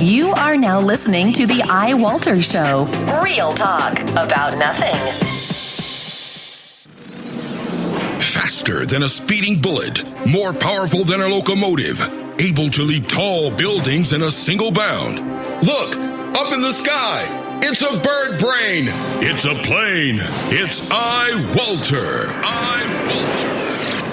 You are now listening to the iWalter Show. Real talk about nothing. Faster than a speeding bullet, more powerful than a locomotive, able to leap tall buildings in a single bound. Look, up in the sky, it's a bird brain, it's a plane, it's iWalter. iWalter.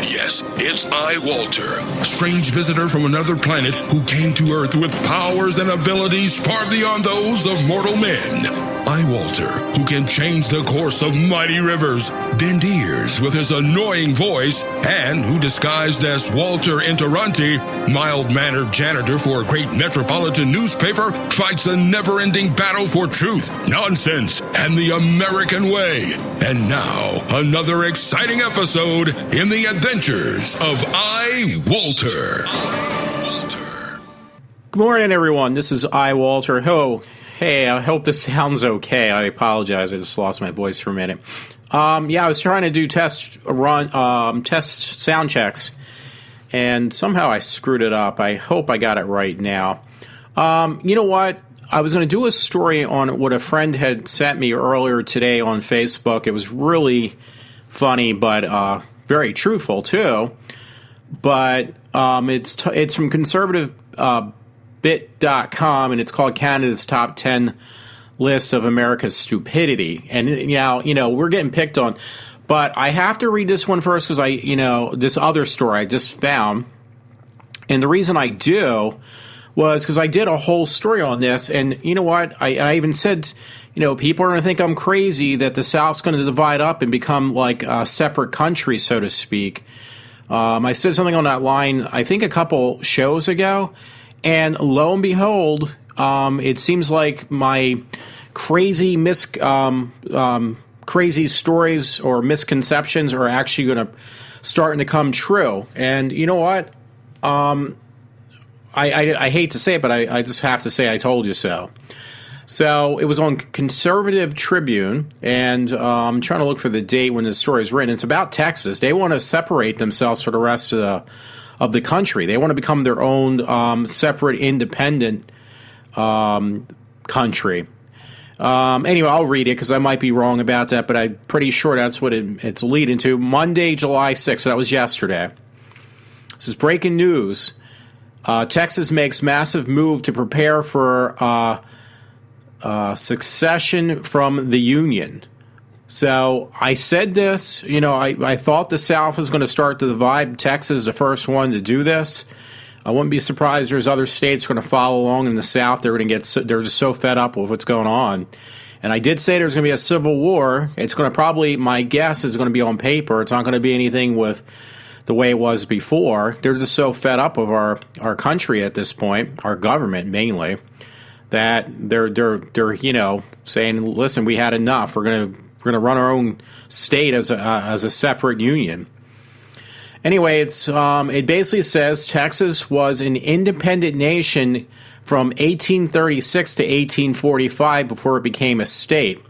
Yes, it's iWalter, a strange visitor from another planet who came to Earth with powers and abilities far beyond those of mortal men. iWalter, who can change the course of mighty rivers, bend ears with his annoying voice, and who, disguised as Walter Interranti, mild-mannered janitor for a great metropolitan newspaper, fights a never-ending battle for truth, nonsense, and the American way. And now, another exciting episode in the adventures of iWalter. Good morning, everyone. This is iWalter. Hey, I hope this sounds okay. I apologize. I just lost my voice for a minute. I was trying to do test sound checks, and somehow I screwed it up. I hope I got it right now. You know what? I was going to do a story on what a friend had sent me earlier today on Facebook. It was really funny, but very truthful too. But it's from conservative bit.com, and it's called Canada's Top 10 List of America's Stupidity. And now, we're getting picked on, but I have to read this one first because this other story I just found. And the reason I do was because I did a whole story on this, and you know what? I even said, people are going to think I'm crazy that the South's going to divide up and become like a separate country, so to speak. I said something on that line, I think a couple shows ago, and lo and behold, it seems like my crazy crazy stories or misconceptions are actually going to starting to come true. And you know what? I hate to say it, but I just have to say I told you so. So it was on Conservative Tribune, and I'm trying to look for the date when this story is written. It's about Texas. They want to separate themselves from the rest of the country. They want to become their own separate, independent country. Anyway, I'll read it because I might be wrong about that, but I'm pretty sure that's what it's leading to. Monday, July 6th, so that was yesterday. This is breaking news. Texas makes massive move to prepare for succession from the Union. So I said this, I thought the South was going to start to divide. Texas is the first one to do this. I wouldn't be surprised there's other states going to follow along in the South. They're they're just so fed up with what's going on. And I did say there's going to be a civil war. It's going to probably, my guess is going to be on paper. It's not going to be anything with the way it was before. They're just so fed up of our country at this point, our government mainly, that they're saying, listen, we had enough. We're going to run our own state as a separate union. Anyway, it basically says Texas was an independent nation from 1836 to 1845 before it became a state.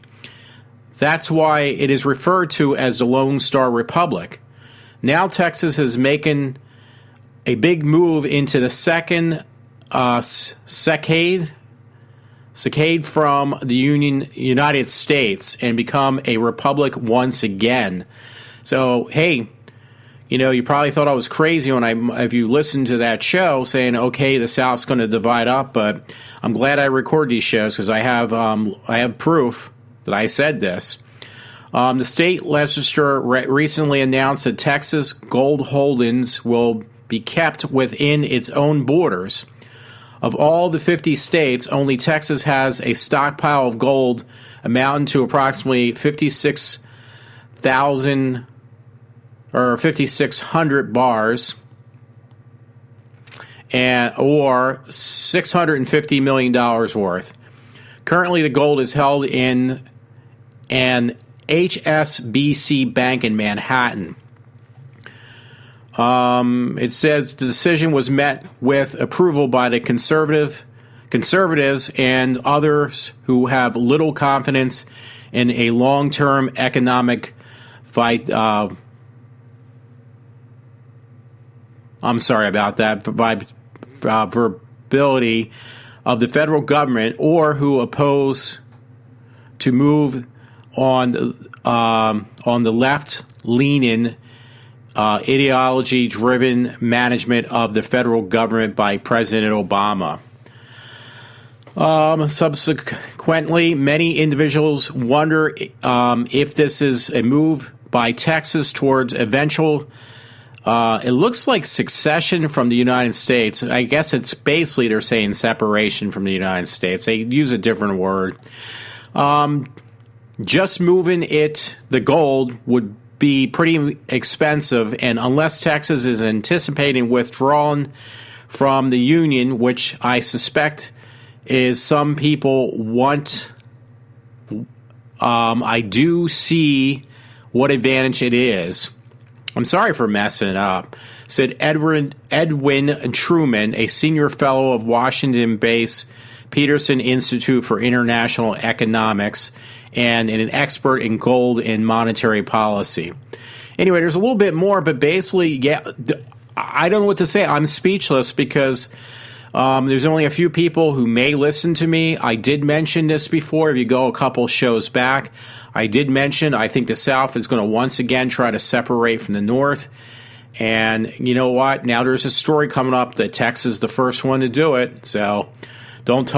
That's why it is referred to as the Lone Star Republic. Now Texas is making a big move into the second secade from the United States and become a republic once again. So, hey, you probably thought I was crazy if you listened to that show saying, okay, the South's going to divide up, but I'm glad I record these shows because I have proof that I said this. The state legislature recently announced that Texas gold holdings will be kept within its own borders. Of all the 50 states, only Texas has a stockpile of gold amounting to approximately 56,000 or 5,600 bars, or $650 million worth. Currently, the gold is held in an HSBC bank in Manhattan. It says the decision was met with approval by the conservatives and others who have little confidence in a long-term economic I'm sorry about that. Viability of the federal government or who oppose to move on the left-leaning ideology-driven management of the federal government by President Obama. Subsequently, many individuals wonder if this is a move by Texas towards eventual, it looks like secession from the United States. I guess it's basically they're saying separation from the United States. They use a different word. Just moving the gold would be pretty expensive, and unless Texas is anticipating withdrawing from the Union, which I suspect is some people want, I do see what advantage it is. I'm sorry for messing it up, said Edwin Truman, a senior fellow of Washington-based Peterson Institute for International Economics and an expert in gold and monetary policy. Anyway, there's a little bit more, but basically, yeah, I don't know what to say. I'm speechless because there's only a few people who may listen to me. I did mention this before. If you go a couple shows back, I did mention I think the South is going to once again try to separate from the North. And you know what? Now there's a story coming up that Texas is the first one to do it. So don't.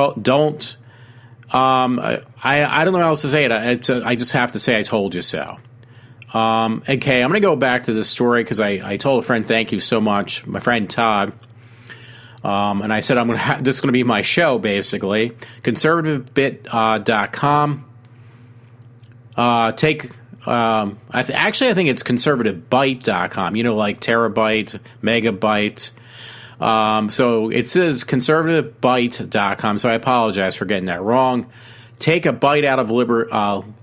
I don't know how else to say it. I just have to say I told you so. Okay, I'm going to go back to this story because I told a friend, thank you so much, my friend Todd. And I said this is going to be my show, basically. ConservativeBit.com. I think it's ConservativeByte.com. You know, like terabyte, megabyte. So it says ConservativeByte.com. So I apologize for getting that wrong. Take a bite out of liberalism.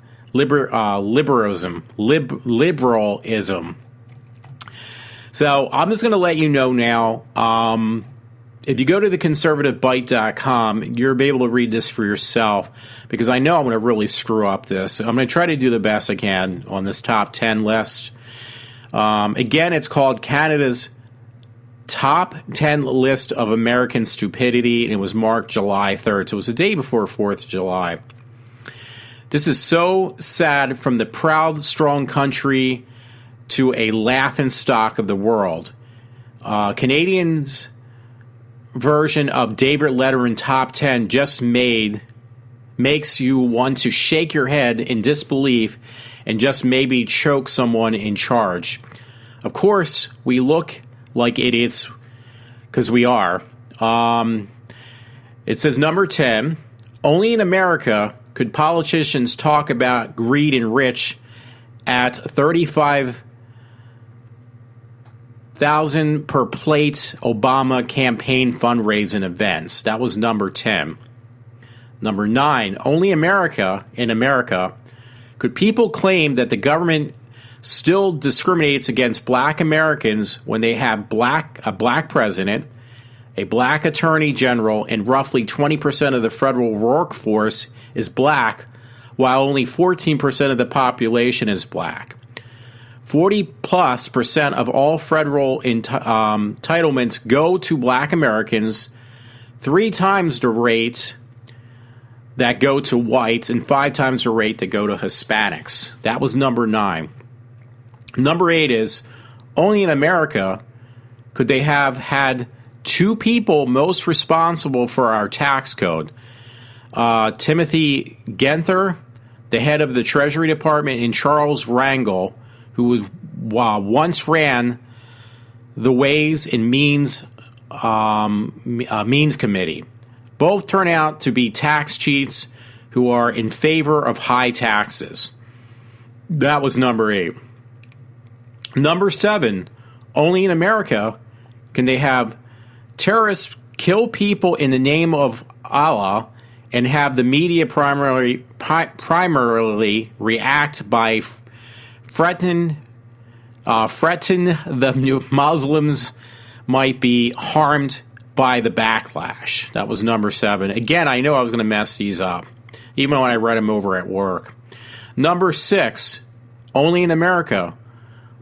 So I'm just going to let you know now. If you go to the conservativebyte.com, you'll be able to read this for yourself because I know I'm going to really screw up this. I'm going to try to do the best I can on this top 10 list. Again, it's called Canada's Top 10 List of American Stupidity, and it was marked July 3rd. So it was the day before 4th of July. This is so sad, from the proud, strong country to a laughingstock of the world. Canadians' version of David Letterman Top 10 just makes you want to shake your head in disbelief and just maybe choke someone in charge. Of course, we look like idiots because we are. It says number 10, only in America could politicians talk about greed and rich at 35,000 per plate Obama campaign fundraising events. That was number 10. Number 9, only in America could people claim that the government still discriminates against black Americans when they have a black president, a black attorney general, and roughly 20% of the federal workforce is black, while only 14% of the population is black. 40+% of all federal entitlements go to black Americans, 3 times the rate that go to whites, and 5 times the rate that go to Hispanics. That was number 9. Number 8 is, only in America could they have had 2 people most responsible for our tax code. Timothy Genther, the head of the Treasury Department, and Charles Rangel, who once ran the Ways and Means Committee. Both turn out to be tax cheats who are in favor of high taxes. That was number 8. Number 7, only in America can they have terrorists kill people in the name of Allah and have the media primarily react by threatening the Muslims might be harmed by the backlash. That was number 7. Again, I know I was going to mess these up, even when I read them over at work. Number 6, only in America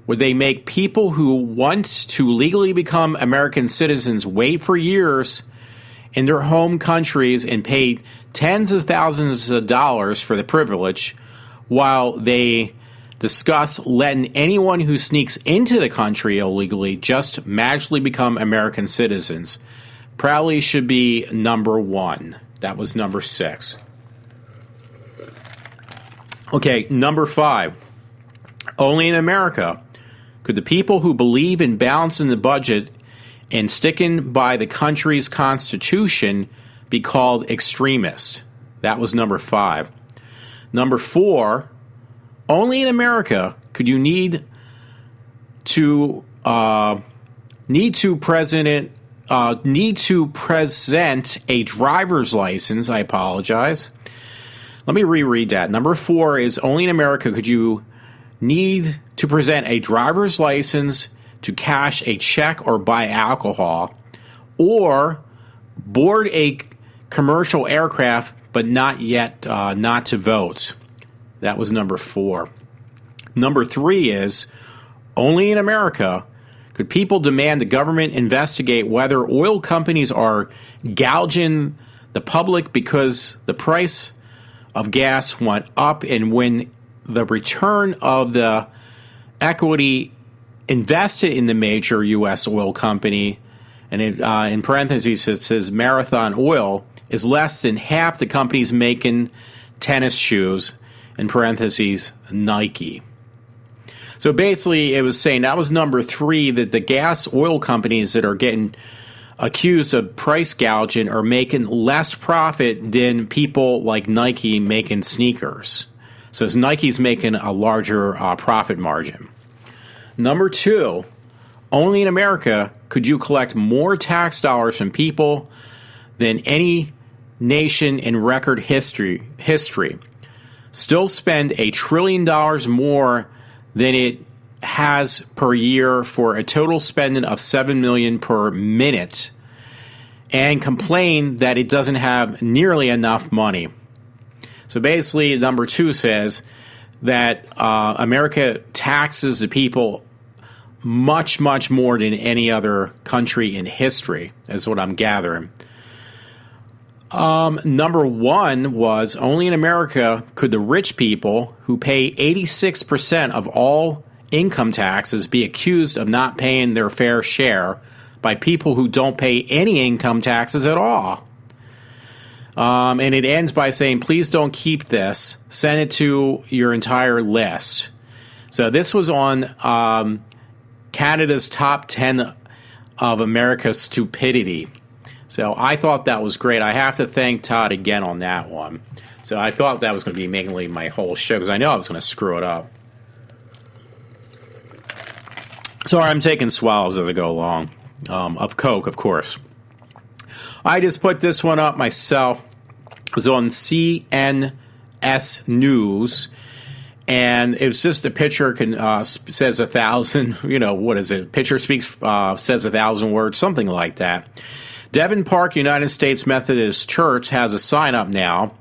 would they make people who want to legally become American citizens wait for years in their home countries and pay tens of thousands of dollars for the privilege, while they discuss letting anyone who sneaks into the country illegally just magically become American citizens. Proudly should be number 1. That was number 6. Okay, number 5. Only in America could the people who believe in balancing the budget and sticking by the country's constitution be called extremists. That was number 5. Number 4. Only in America could you need to present a driver's license. I apologize. Let me reread that. Number 4 is only in America could you need to present a driver's license to cash a check or buy alcohol, or board a commercial aircraft, but not to vote. That was number 4. Number 3 is, only in America could people demand the government investigate whether oil companies are gouging the public because the price of gas went up, and when the return of the equity invested in the major U.S. oil company, and in parentheses it says Marathon Oil, is less than half the companies making tennis shoes, in parentheses, Nike. So basically, it was saying that was number 3, that the gas oil companies that are getting accused of price gouging are making less profit than people like Nike making sneakers. So Nike's making a larger profit margin. Number 2, only in America could you collect more tax dollars from people than any nation in record history. Still spend $1 trillion more than it has per year for a total spending of $7 million per minute, and complain that it doesn't have nearly enough money. So basically, number 2 says that America taxes the people much, much more than any other country in history, is what I'm gathering. Number 1 was, only in America could the rich people who pay 86% of all income taxes be accused of not paying their fair share by people who don't pay any income taxes at all. And it ends by saying, please don't keep this. Send it to your entire list. So this was on Canada's top 10 of America's stupidity. So I thought that was great. I have to thank Todd again on that one. So I thought that was going to be mainly my whole show, because I know I was going to screw it up. Sorry, I'm taking swallows as I go along. Of Coke, of course. I just put this one up myself. It was on CNS News. And it was just a picture says 1,000, what is it? Picture says 1,000 words, something like that. Devon Park United States Methodist Church has a sign up now,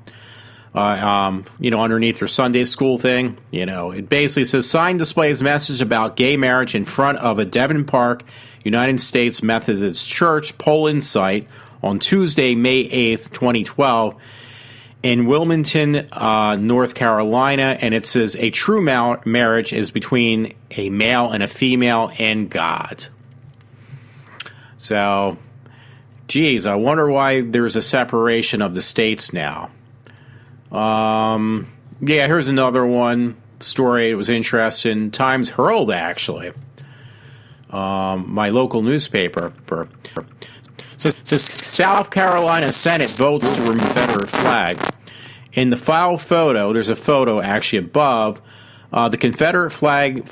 underneath their Sunday school thing. It basically says, sign displays message about gay marriage in front of a Devon Park United States Methodist Church polling site on Tuesday, May 8th, 2012, in Wilmington, North Carolina. And it says, a true marriage is between a male and a female and God. So, geez, I wonder why there's a separation of the states now. Here's another one story. It was interesting. Times Herald, actually. My local newspaper. Says South Carolina Senate votes to remove Confederate flag. In the file photo, there's a photo actually above. The Confederate flag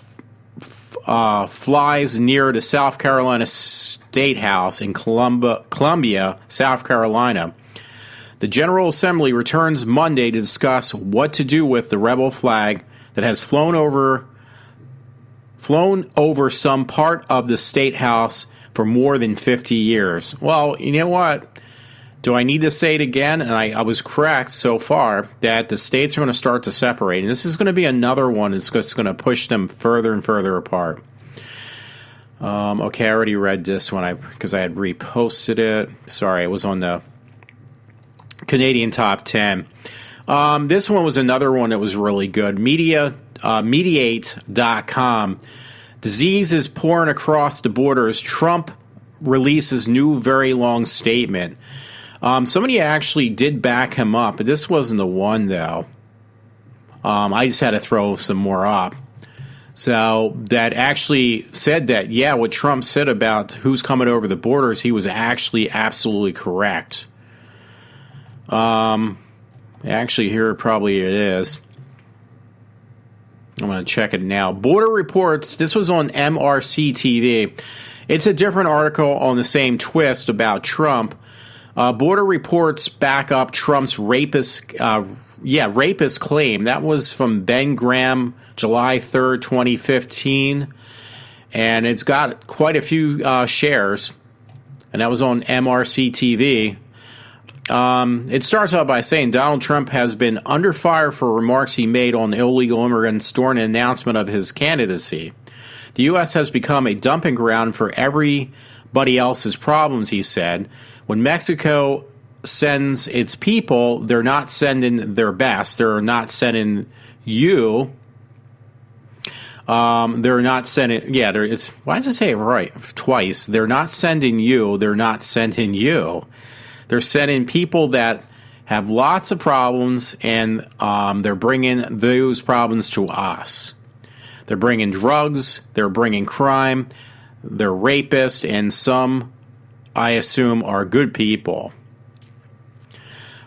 flies near the South Carolina State House in Columbia, South Carolina. The General Assembly returns Monday to discuss what to do with the rebel flag that has flown over some part of the State House for more than 50 years. Well, you know what? Do I need to say it again? And I was correct so far that the states are going to start to separate. And this is going to be another one that's just going to push them further and further apart. Okay, I already read this one because I had reposted it. Sorry, it was on the Canadian top 10. This one was another one that was really good. Mediate.com. Disease is pouring across the border as Trump releases new very long statement. Somebody actually did back him up, but this wasn't the one, though. I just had to throw some more up. So that actually said that, yeah, what Trump said about who's coming over the borders, he was actually absolutely correct. Actually, here probably it is. I'm going to check it now. Border Reports, this was on MRC TV. It's a different article on the same twist about Trump. Border Reports back up Trump's rapist claim. That was from Ben Graham, July 3rd, 2015. And it's got quite a few shares. And that was on MRC TV. It starts out by saying Donald Trump has been under fire for remarks he made on illegal immigrants during an announcement of his candidacy. The U.S. has become a dumping ground for everybody else's problems, he said. When Mexico sends its people, they're not sending their best. They're not sending you. They're not sending. Yeah, why does it say it right twice? They're not sending you. They're not sending you. They're sending people that have lots of problems, and they're bringing those problems to us. They're bringing drugs. They're bringing crime. They're rapists, and some, I assume, are good people.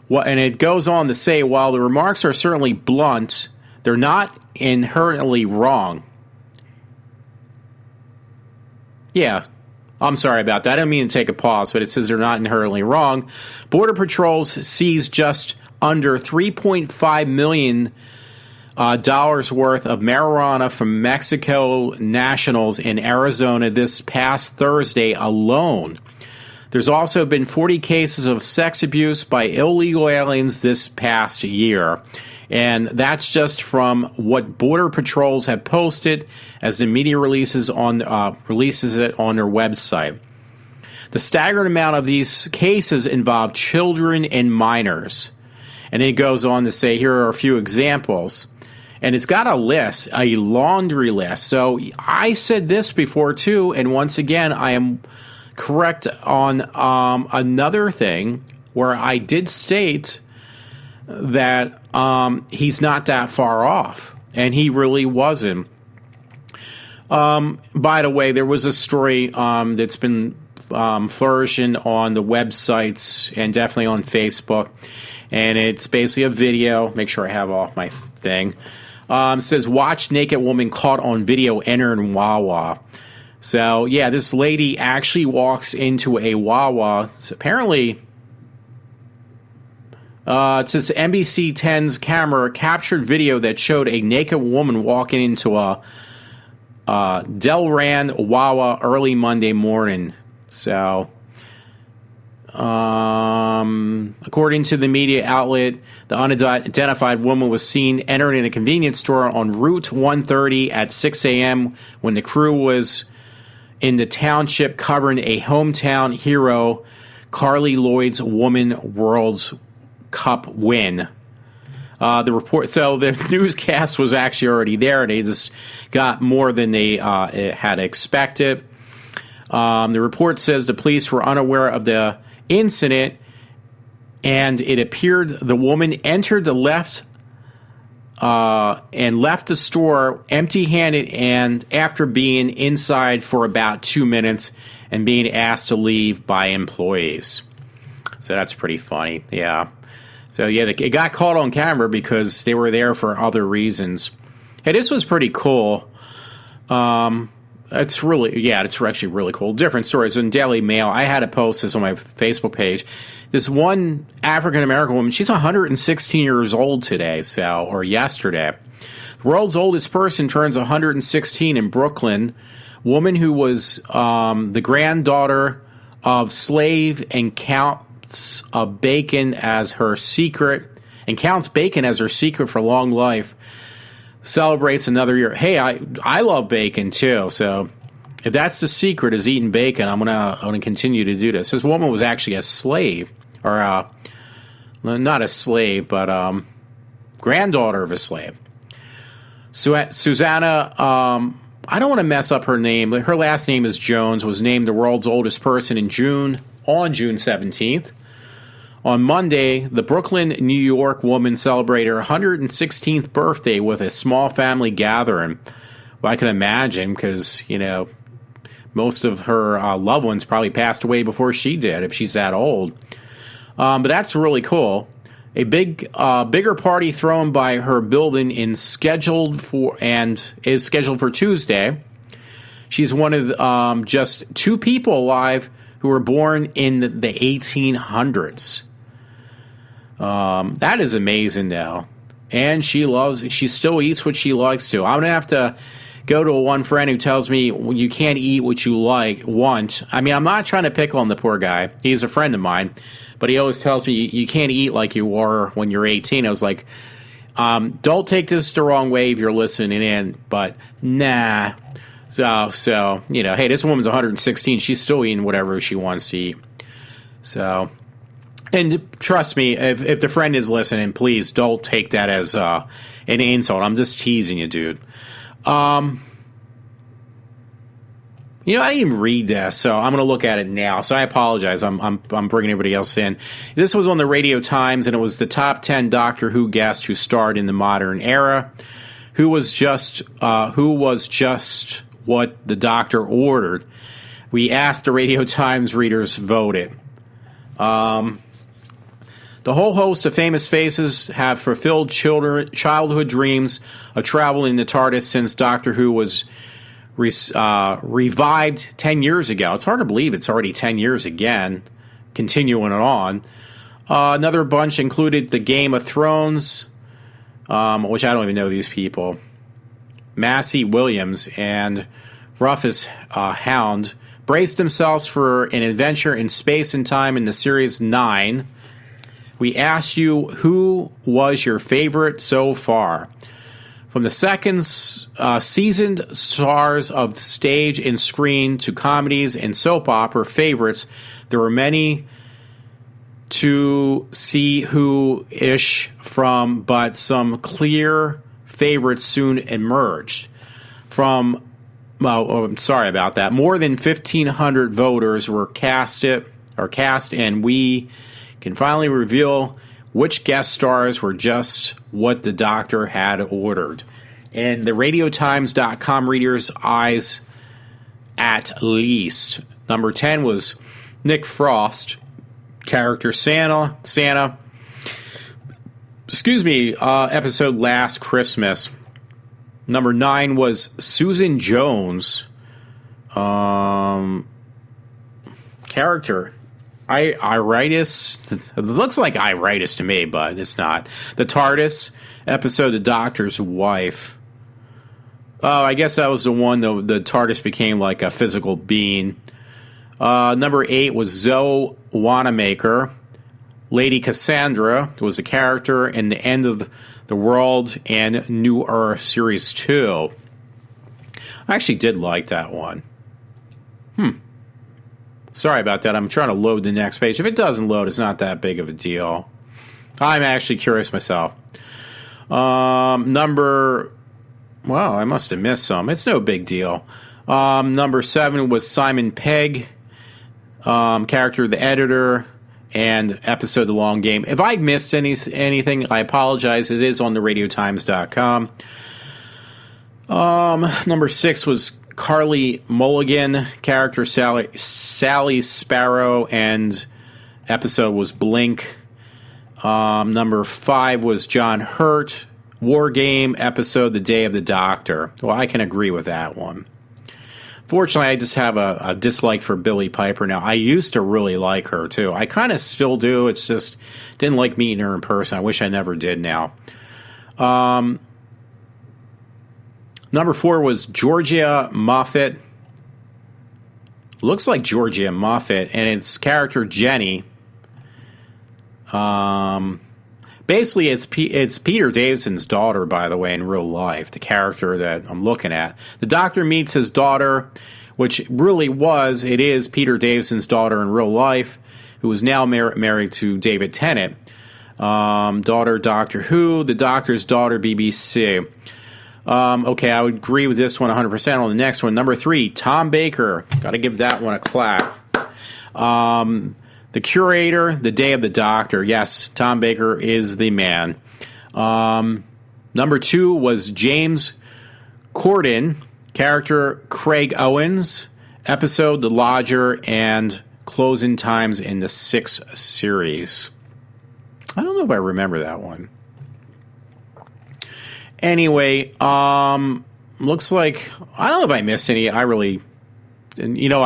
Well, and it goes on to say, while the remarks are certainly blunt, they're not inherently wrong. Yeah. I'm sorry about that. I don't mean to take a pause, but it says they're not inherently wrong. Border Patrols seized just under $3.5 million worth of marijuana from Mexico nationals in Arizona this past Thursday alone. There's also been 40 cases of sex abuse by illegal aliens this past year. And that's just from what Border Patrols have posted as the media releases it on their website. The staggering amount of these cases involve children and minors. And it goes on to say, here are a few examples. And it's got a list, a laundry list. So I said this before, too. And once again, I am correct on another thing where I did state that he's not that far off, and he really wasn't. By the way, there was a story that's been flourishing on the websites and definitely on Facebook, and it's basically a video. Make sure I have off my thing. It says, watch naked woman caught on video entering Wawa. So, yeah, this lady actually walks into a Wawa. So apparently, it says NBC 10's camera captured video that showed a naked woman walking into a Delran Wawa early Monday morning. So, according to the media outlet, the unidentified woman was seen entering a convenience store on Route 130 at 6 a.m. when the crew was in the township covering a hometown hero, Carly Lloyd's Woman World's Cup win. The report, so the newscast was actually already there. They just got more than they had expected. The report says the police were unaware of the incident, and it appeared the woman entered the left the store empty-handed, and after being inside for about 2 minutes and being asked to leave by employees. So that's pretty funny. Yeah. So, yeah, it got caught on camera because they were there for other reasons. Hey, this was pretty cool. It's actually really cool. Different stories. In Daily Mail, I had to post this on my Facebook page. This one African-American woman, she's 116 years old today, or yesterday. The world's oldest person turns 116 in Brooklyn. Woman who was the granddaughter of slave and counts bacon as her secret for long life, celebrates another year. Hey, I love bacon too, so if that's the secret is eating bacon, I'm gonna continue to do this. This woman was actually a slave, or not a slave, but granddaughter of a slave. Susanna, I don't want to mess up her name, but her last name is Jones, was named the world's oldest person on June 17th. On Monday, the Brooklyn, New York woman celebrated her 116th birthday with a small family gathering. Well, I can imagine, because, most of her loved ones probably passed away before she did, if she's that old. But that's really cool. A bigger party thrown by her building is scheduled for Tuesday. She's one of just two people alive who were born in the 1800s. That is amazing, though. And she still eats what she likes to. I'm going to have to go to one friend who tells me you can't eat what you want. I mean, I'm not trying to pick on the poor guy. He's a friend of mine. But he always tells me you can't eat like you were when you're 18. I was like, don't take this the wrong way if you're listening in. But nah. So hey, this woman's 116. She's still eating whatever she wants to eat. So, and trust me, if the friend is listening, please don't take that as an insult. I'm just teasing you, dude. I didn't even read this, so I'm going to look at it now. So I apologize. I'm bringing everybody else in. This was on the Radio Times, and it was the top 10 Doctor Who guests who starred in the modern era. Who was just what the Doctor ordered. We asked the Radio Times readers voted. The whole host of famous faces have fulfilled childhood dreams of traveling the TARDIS since Doctor Who was revived 10 years ago. It's hard to believe it's already 10 years again, continuing it on. Another bunch included the Game of Thrones, which I don't even know these people. Massey Williams and Rufus Hound braced themselves for an adventure in space and time in the Series 9. We asked you who was your favorite so far. From the second seasoned stars of stage and screen to comedies and soap opera favorites, there were many to see who-ish from, but some clear favorites soon emerged. I'm sorry about that. More than 1,500 voters were cast, and we can finally reveal which guest stars were just what the Doctor had ordered. And the RadioTimes.com readers' eyes, at least. Number 10 was Nick Frost, character Santa. Episode Last Christmas. Number 9 was Susan Jones, character Iritis. It looks like Iritis to me, but it's not. The TARDIS episode, The Doctor's Wife. Oh, I guess that was the one the TARDIS became like a physical being. Number 8 was Zoe Wanamaker. Lady Cassandra was a character in The End of the World and New Earth Series 2. I actually did like that one. Sorry about that. I'm trying to load the next page. If it doesn't load, it's not that big of a deal. I'm actually curious myself. I must have missed some. It's no big deal. Number 7 was Simon Pegg, character The Editor, and episode The Long Game. If I missed anything, I apologize. It is on the RadioTimes.com. Number 6 was Carly Mulligan, character Sally Sparrow, and episode was Blink. Number 5 was John Hurt, War Game, episode The Day of the Doctor. Well, I can agree with that one. Fortunately, I just have a dislike for Billie Piper now. I used to really like her, too. I kind of still do. It's just didn't like meeting her in person. I wish I never did now. Number 4 was Georgia Moffat. Looks like Georgia Moffat, and its character Jenny. Basically, it's Peter Davison's daughter, by the way, in real life, the character that I'm looking at. The Doctor meets his daughter, which it is Peter Davison's daughter in real life, who is now married to David Tennant. Daughter, Doctor Who. The Doctor's Daughter, BBC. Okay, I would agree with this one 100%. On the next one, number 3, Tom Baker. Got to give that one a clap. The Curator, The Day of the Doctor. Yes, Tom Baker is the man. Number 2 was James Corden, character Craig Owens, episode The Lodger, and closing times in the 6 series. I don't know if I remember that one. Anyway, looks like, I don't know if I missed any. I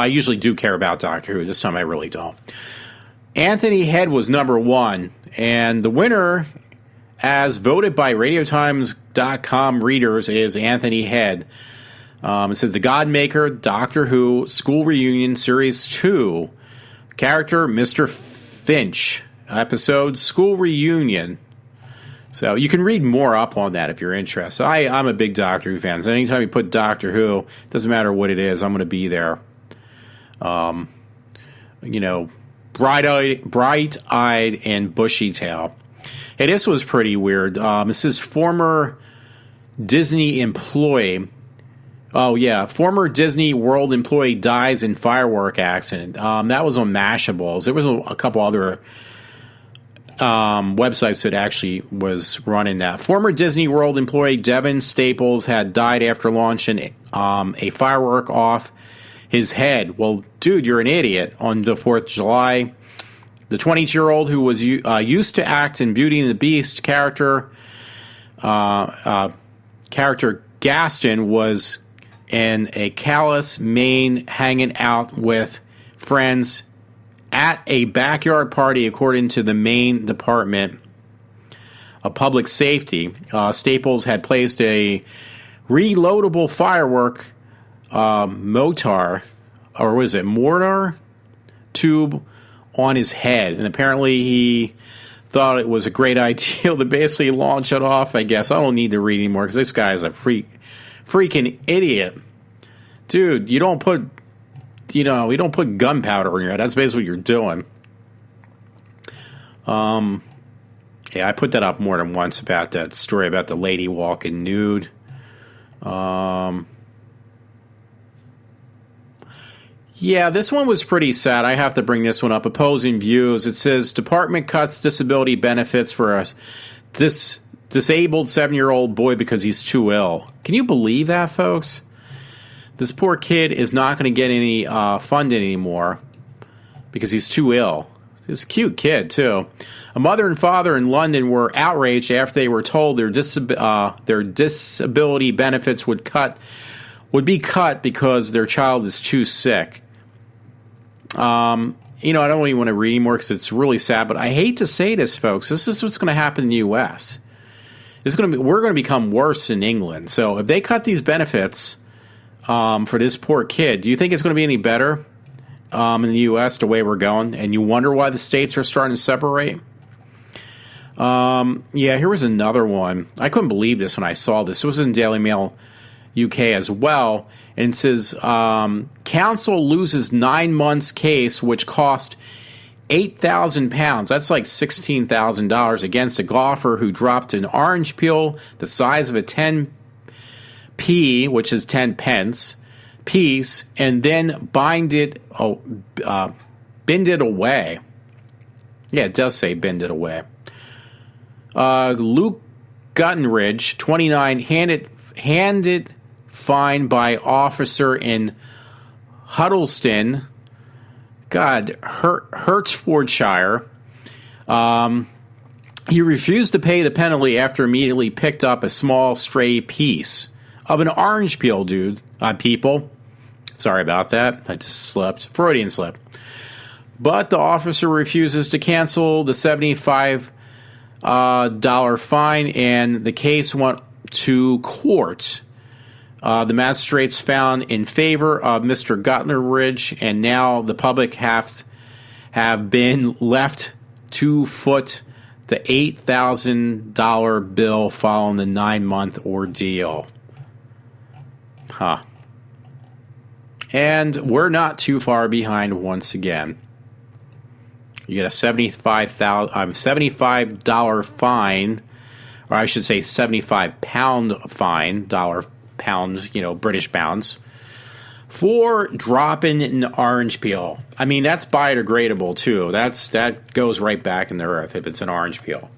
usually do care about Doctor Who. This time I really don't. Anthony Head was number 1, and the winner, as voted by RadioTimes.com readers, is Anthony Head. It says The Godmaker, Doctor Who, School Reunion, Series 2. Character, Mr. Finch. Episode, School Reunion. So you can read more up on that if you're interested. I'm a big Doctor Who fan. So anytime you put Doctor Who, it doesn't matter what it is, I'm going to be there. Bright-eyed and bushy-tail. Hey, this was pretty weird. This is former Disney employee. Oh, yeah. Former Disney World employee dies in firework accident. That was on Mashables. There was a couple other websites that actually was running that. Former Disney World employee Devin Staples had died after launching a firework off his head. Well, dude, you're an idiot. On the 4th of July, the 22-year-old who was used to act in Beauty and the Beast character Gaston was in a Calais, Maine, hanging out with friends at a backyard party, according to the Maine Department of Public Safety. Staples had placed a reloadable firework mortar tube on his head, and apparently he thought it was a great idea to basically launch it off. I guess I don't need to read anymore because this guy is a freaking idiot, dude. You don't put gunpowder in your head. That's basically what you're doing. Yeah, I put that up more than once about that story about the lady walking nude. Yeah, this one was pretty sad. I have to bring this one up. Opposing views. It says, Department cuts disability benefits for a disabled 7-year-old boy because he's too ill. Can you believe that, folks? This poor kid is not going to get any funding anymore because he's too ill. He's a cute kid, too. A mother and father in London were outraged after they were told their disability benefits would be cut because their child is too sick. I don't even want to read anymore because it's really sad, but I hate to say this, folks. This is what's going to happen in the U.S. We're going to become worse in England. So if they cut these benefits for this poor kid, do you think it's going to be any better in the U.S. the way we're going? And you wonder why the states are starting to separate? Here was another one. I couldn't believe this when I saw this. It was in Daily Mail UK as well. And it says, council loses 9 months case, which cost £8,000. That's like $16,000 against a golfer who dropped an orange peel the size of a 10p, which is 10 pence, piece, and then bind it away. Yeah, it does say bend it away. Luke Guttenridge, 29, handed fine by officer in Huddleston, Hertfordshire. He refused to pay the penalty after immediately picked up a small stray piece of an orange peel, people. Sorry about that. I just slipped. Freudian slip. But the officer refuses to cancel the $75 fine, and the case went to court. The magistrates found in favor of Mr. Guttenridge, and now the public have been left to foot the $8,000 bill following the 9-month ordeal. And we're not too far behind once again. You get a $75 fine, or I should say 75-pound fine, pounds, British pounds, for dropping an orange peel. I mean, that's biodegradable too. That goes right back in the earth if it's an orange peel.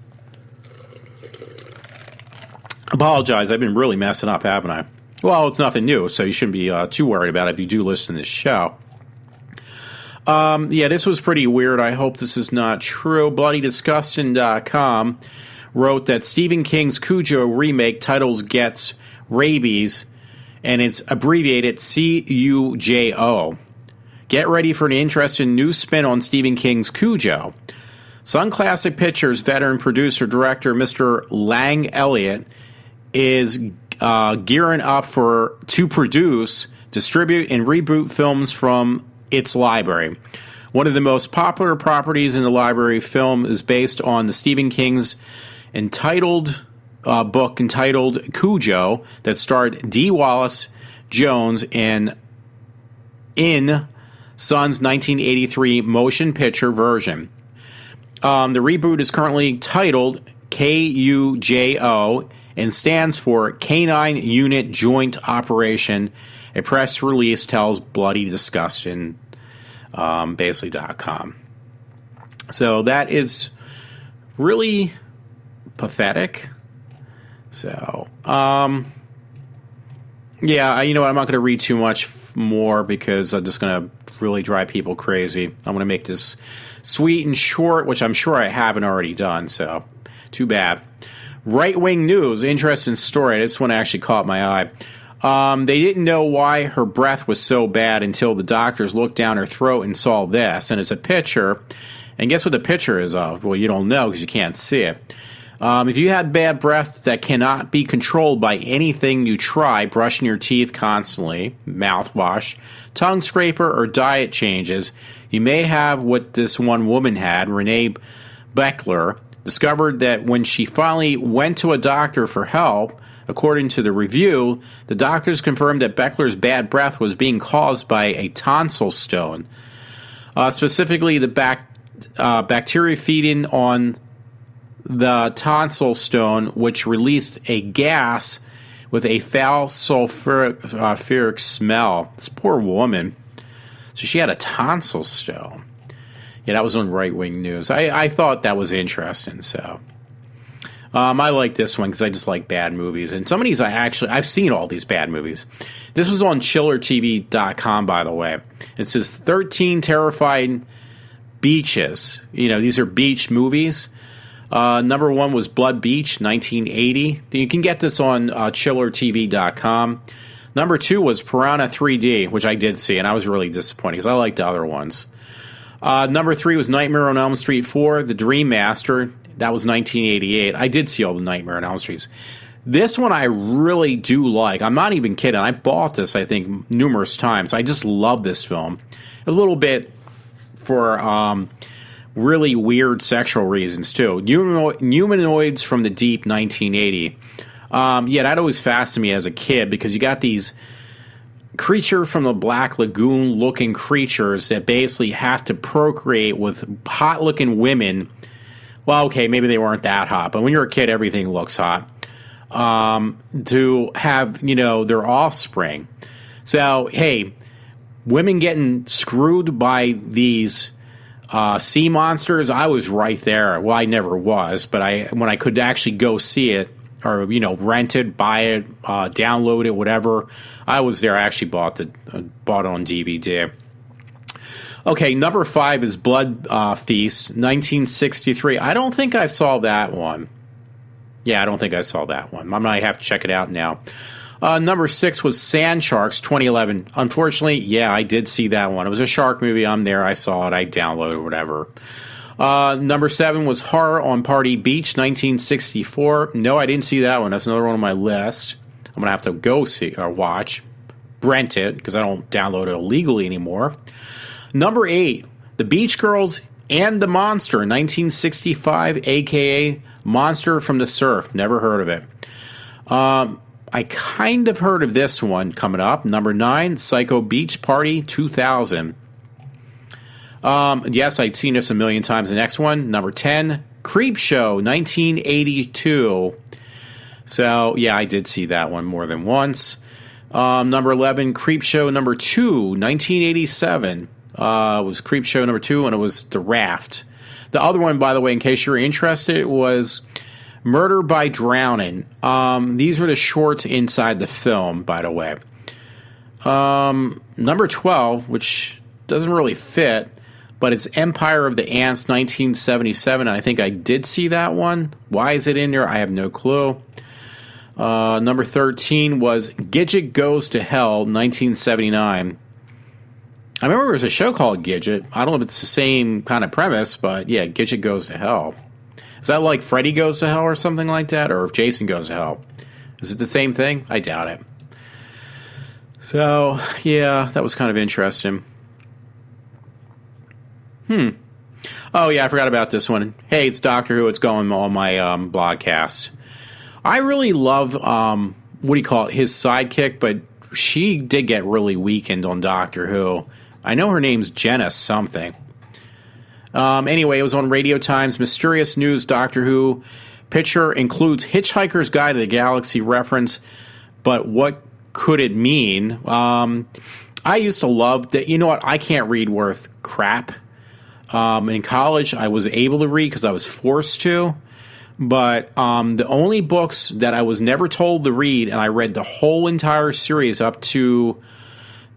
Apologize, I've been really messing up, haven't I? Well, it's nothing new, so you shouldn't be too worried about it if you do listen to this show. This was pretty weird. I hope this is not true. BloodyDisgusting.com wrote that Stephen King's Cujo remake titles gets rabies, and it's abbreviated CUJO. Get ready for an interesting new spin on Stephen King's Cujo. Sun Classic Pictures veteran producer-director Mr. Lang Elliott is gearing up to produce, distribute, and reboot films from its library. One of the most popular properties in the library film is based on the Stephen King's book entitled Cujo that starred Dee Wallace Jones in Sun's 1983 motion picture version. The reboot is currently titled KUJO and stands for Canine Unit Joint Operation. A press release tells Bloody Disgusting, basically.com. So that is really pathetic. So, I'm not going to read too much more because I'm just going to really drive people crazy. I'm going to make this sweet and short, which I'm sure I haven't already done, so too bad. Right-wing news, interesting story. This one actually caught my eye. They didn't know why her breath was so bad until the doctors looked down her throat and saw this. And it's a picture. And guess what the picture is of? Well, you don't know because you can't see it. If you had bad breath that cannot be controlled by anything you try, brushing your teeth constantly, mouthwash, tongue scraper, or diet changes, you may have what this one woman had. Renee Beckler discovered that when she finally went to a doctor for help, according to the review, the doctors confirmed that Beckler's bad breath was being caused by a tonsil stone. Specifically, the bacteria feeding on the tonsil stone, which released a gas with a foul sulfuric smell. This poor woman. So she had a tonsil stone. Yeah, that was on right-wing news. I thought that was interesting, so... I like this one because I just like bad movies. And some of these I've seen all these bad movies. This was on chillertv.com, by the way. It says 13 terrifying beaches. These are beach movies. Number one was Blood Beach, 1980. You can get this on chillertv.com. Number two was Piranha 3D, which I did see, and I was really disappointed because I liked the other ones. Number three was Nightmare on Elm Street 4, The Dream Master. That was 1988. I did see all the Nightmare on Elm Streets. This one I really do like. I'm not even kidding. I bought this, I think, numerous times. I just love this film. A little bit for really weird sexual reasons, too. Humanoids from the Deep, 1980. That always fascinated me as a kid because you got these creature from the Black Lagoon looking creatures that basically have to procreate with hot looking women. Well, okay, maybe they weren't that hot, but when you're a kid, everything looks hot. To have, their offspring. So, hey, women getting screwed by these sea monsters, I was right there. Well, I never was, but when I could actually go see it, or, rent it, buy it, download it, whatever, I was there. I actually bought it on DVD. Okay, number 5 is Blood Feast, 1963. I don't think I saw that one. Yeah, I don't think I saw that one. I might have to check it out now. Number 6 was Sand Sharks, 2011. Unfortunately, yeah, I did see that one. It was a shark movie. I'm there. I saw it. I downloaded it, whatever. Number 7 was Horror on Party Beach, 1964. No, I didn't see that one. That's another one on my list. I'm going to have to go see or watch. Rent it, because I don't download it illegally anymore. Number 8, The Beach Girls and the Monster, 1965, a.k.a. Monster from the Surf. Never heard of it. I kind of heard of this one coming up. Number 9, Psycho Beach Party, 2000. Yes, I'd seen this a million times. The next one, number 10, Creep Show, 1982. So, yeah, I did see that one more than once. Number 11, Creep Show number 2, 1987. Was Creep Show number 2, and it was The Raft. The other one, by the way, in case you're interested, was Murder by Drowning. These were the shorts inside the film, by the way. Number 12, which doesn't really fit, but it's Empire of the Ants, 1977. And I think I did see that one. Why is it in there? I have no clue. Number 13 was Gidget Goes to Hell, 1979. I remember there was a show called Gidget. I don't know if it's the same kind of premise, but yeah, Gidget Goes to Hell. Is that like Freddy Goes to Hell or something like that? Or if Jason Goes to Hell? Is it the same thing? I doubt it. So, yeah, that was kind of interesting. Oh, yeah, I forgot about this one. Hey, it's Doctor Who. It's going on my blogcast. I really love, his sidekick, but she did get really weakened on Doctor Who. I know her name's Jenna something. Anyway, it was on Radio Times. Mysterious News Doctor Who picture includes Hitchhiker's Guide to the Galaxy reference, but what could it mean? I used to love that. You know what? I can't read worth crap. In college, I was able to read because I was forced to. But the only books that I was never told to read, and I read the whole entire series up to,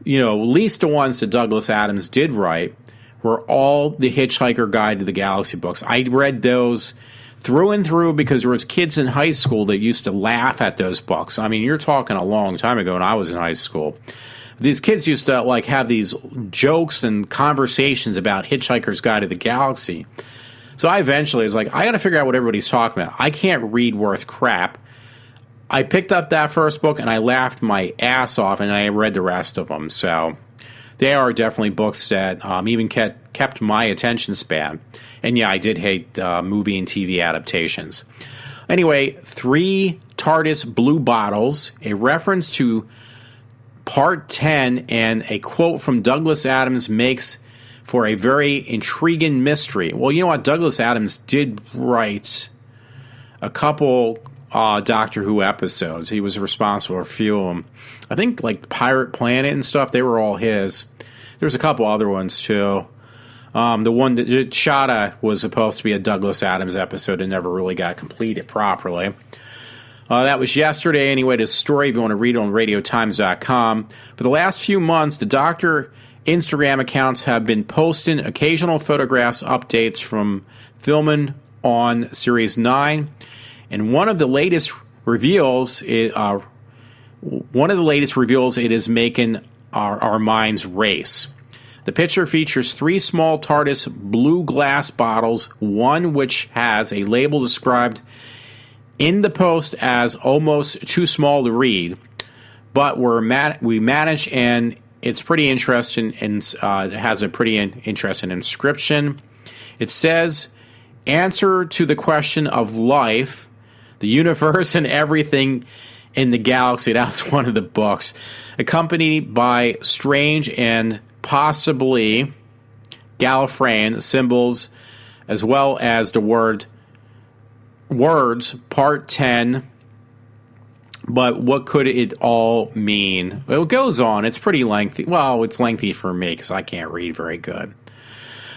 at least the ones that Douglas Adams did write, were all the Hitchhiker Guide to the Galaxy books. I read those through and through because there was kids in high school that used to laugh at those books. I mean, you're talking a long time ago when I was in high school. These kids used to have these jokes and conversations about Hitchhiker's Guide to the Galaxy. So I eventually was like, I got to figure out what everybody's talking about. I can't read worth crap. I picked up that first book and I laughed my ass off, and I read the rest of them. So they are definitely books that even kept my attention span. And yeah, I did hate movie and TV adaptations. Anyway, 3 TARDIS blue bottles, a reference to Part 10, and a quote from Douglas Adams makes for a very intriguing mystery. Well, you know what? Douglas Adams did write a couple Doctor Who episodes. He was responsible for a few of them. I think like Pirate Planet and stuff, they were all his. There's a couple other ones too. The one that Shada was supposed to be a Douglas Adams episode and never really got completed properly. That was yesterday. Anyway, the story, if you want to read it on radiotimes.com. For the last few months, the Doctor Instagram accounts have been posting occasional photographs, updates from filming on Series 9. And one of the latest reveals, it is making our minds race. The picture features 3 small TARDIS blue glass bottles, one which has a label described in the post as almost too small to read, but we managed, and it's pretty interesting, and it has a pretty interesting inscription. It says, "Answer to the question of life, the universe, and everything in the galaxy." That's one of the books. Accompanied by strange and possibly Gallifreyan symbols, as well as the words, Part 10, but what could it all mean? Well, it goes on. It's pretty lengthy. Well, it's lengthy for me because I can't read very good.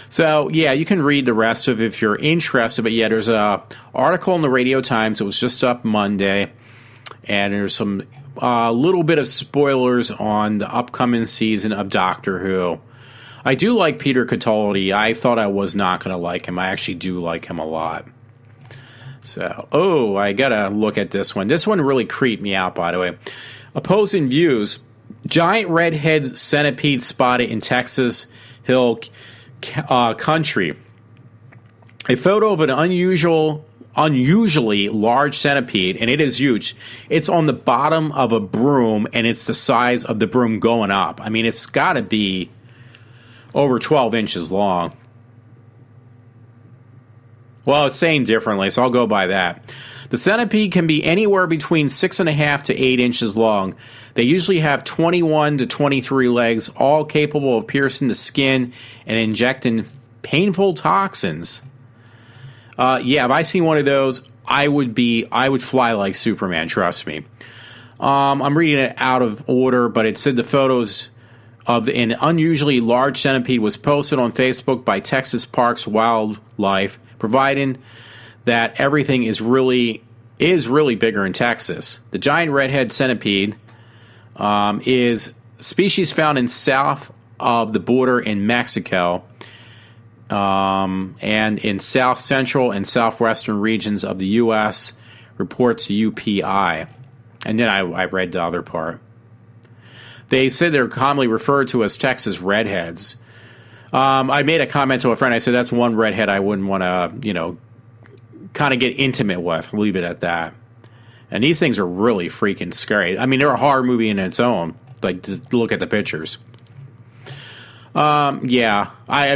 So, yeah, you can read the rest of it if you're interested. But, yeah, there's a article in the Radio Times. It was just up Monday. And there's some little bit of spoilers on the upcoming season of Doctor Who. I do like Peter Capaldi. I thought I was not going to like him. I actually do like him a lot. So, I gotta look at this one. This one really creeped me out, by the way. Opposing views. Giant redhead centipede spotted in Texas Hill country. A photo of an unusually large centipede, and it is huge. It's on the bottom of a broom, and it's the size of the broom going up. I mean, it's gotta be over 12 inches long. Well, it's saying differently, so I'll go by that. The centipede can be anywhere between 6.5 to 8 inches long. They usually have 21 to 23 legs, all capable of piercing the skin and injecting painful toxins. If I seen one of those, I would fly like Superman, trust me. I'm reading it out of order, but it said the photos of an unusually large centipede was posted on Facebook by Texas Parks Wildlife, providing that everything is really bigger in Texas. The giant redhead centipede is a species found in south of the border in Mexico and in south central and southwestern regions of the U.S., reports UPI. And then I read the other part. They said they're commonly referred to as Texas redheads. I made a comment to a friend. I said, that's one redhead I wouldn't want to, kind of get intimate with. Leave it at that. And these things are really freaking scary. I mean, they're a horror movie in its own. Like, just look at the pictures. At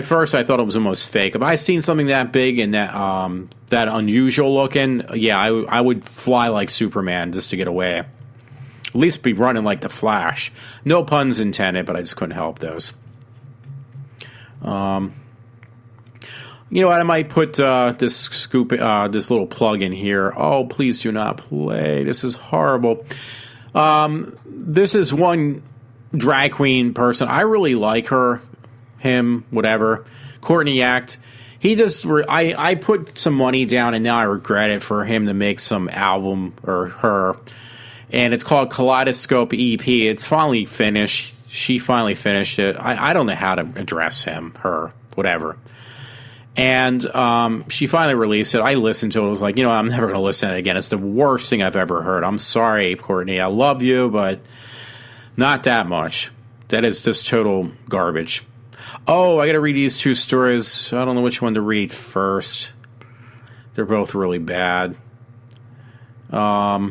first I thought it was almost fake. If I seen something that big and that unusual looking, I would fly like Superman just to get away. At least be running like the Flash. No puns intended, but I just couldn't help those. You know what? I might put this little plug in here. Oh, please do not play. This is horrible. This is one drag queen person. I really like her, him, whatever. Courtney Act. He just. I put some money down, and now I regret it for him to make some album or her, and it's called Kaleidoscope EP. It's finally finished. She finally finished it. I don't know how to address him, her, whatever. And she finally released it. I listened to it. I was like, I'm never going to listen to it again. It's the worst thing I've ever heard. I'm sorry, Courtney. I love you, but not that much. That is just total garbage. Oh, I got to read these two stories. I don't know which one to read first. They're both really bad. It's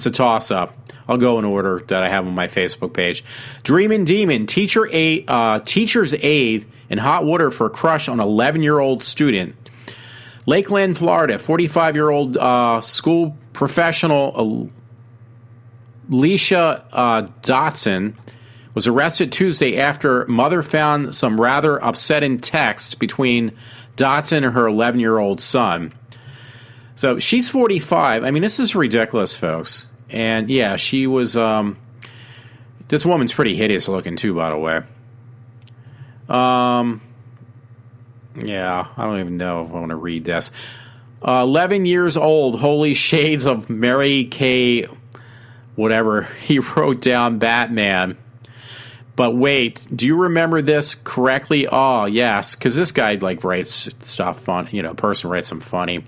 a toss-up. I'll go in order that I have on my Facebook page. Dreamin' Demon, teacher's aide in hot water for crush on 11-year-old student. Lakeland, Florida, 45-year-old school professional Alicia Dotson was arrested Tuesday after mother found some rather upsetting text between Dotson and her 11-year-old son. So she's 45. I mean, this is ridiculous, folks. And yeah, she was. This woman's pretty hideous looking too, by the way. Yeah, I don't even know if I want to read this. 11 years old, holy shades of Mary Kay, whatever. He wrote down Batman. But wait, do you remember this correctly? Oh, yes, because this guy writes stuff fun. Person writes some funny.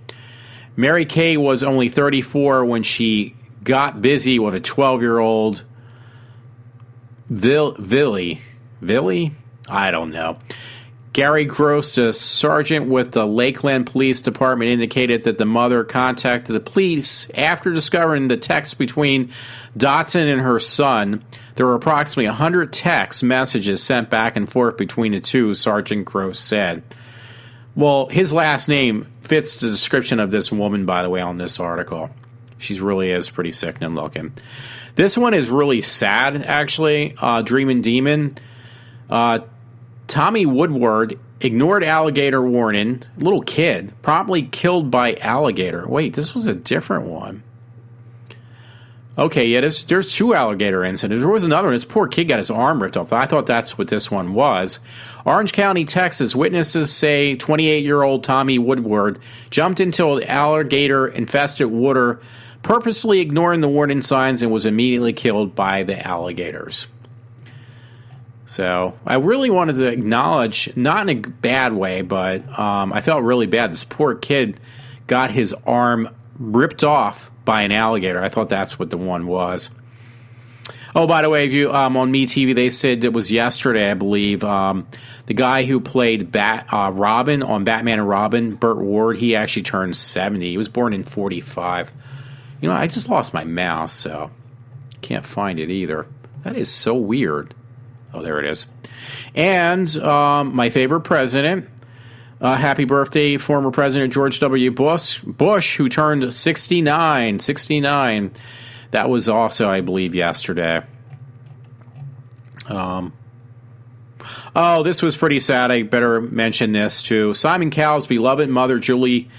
Mary Kay was only 34 when she got busy with a 12-year-old Villy? I don't know. Gary Gross, a sergeant with the Lakeland Police Department, indicated that the mother contacted the police after discovering the text between Dotson and her son. There were approximately 100 text messages sent back and forth between the two, Sergeant Gross said. Well, his last name fits the description of this woman, by the way, on this article. She really is pretty sickening looking. This one is really sad, actually. Dreamin' Demon. Tommy Woodward ignored alligator warning. Little kid promptly killed by alligator. Wait, this was a different one. Okay, yeah, there's two alligator incidents. There was another one. This poor kid got his arm ripped off. I thought that's what this one was. Orange County, Texas. Witnesses say 28-year-old Tommy Woodward jumped into alligator-infested water, purposely ignoring the warning signs, and was immediately killed by the alligators. So I really wanted to acknowledge, not in a bad way, but I felt really bad. This poor kid got his arm ripped off by an alligator. I thought that's what the one was. Oh, by the way, if you on MeTV, they said it was yesterday, I believe. The guy who played Robin on Batman and Robin, Burt Ward, he actually turned 70. He was born in 45. I just lost my mouse, so can't find it either. That is so weird. Oh, there it is. And my favorite president, Happy birthday, former President George W. Bush, who turned 69. 69. That was also, I believe, yesterday. Oh, this was pretty sad. I better mention this, too. Simon Cowell's beloved mother, Julie,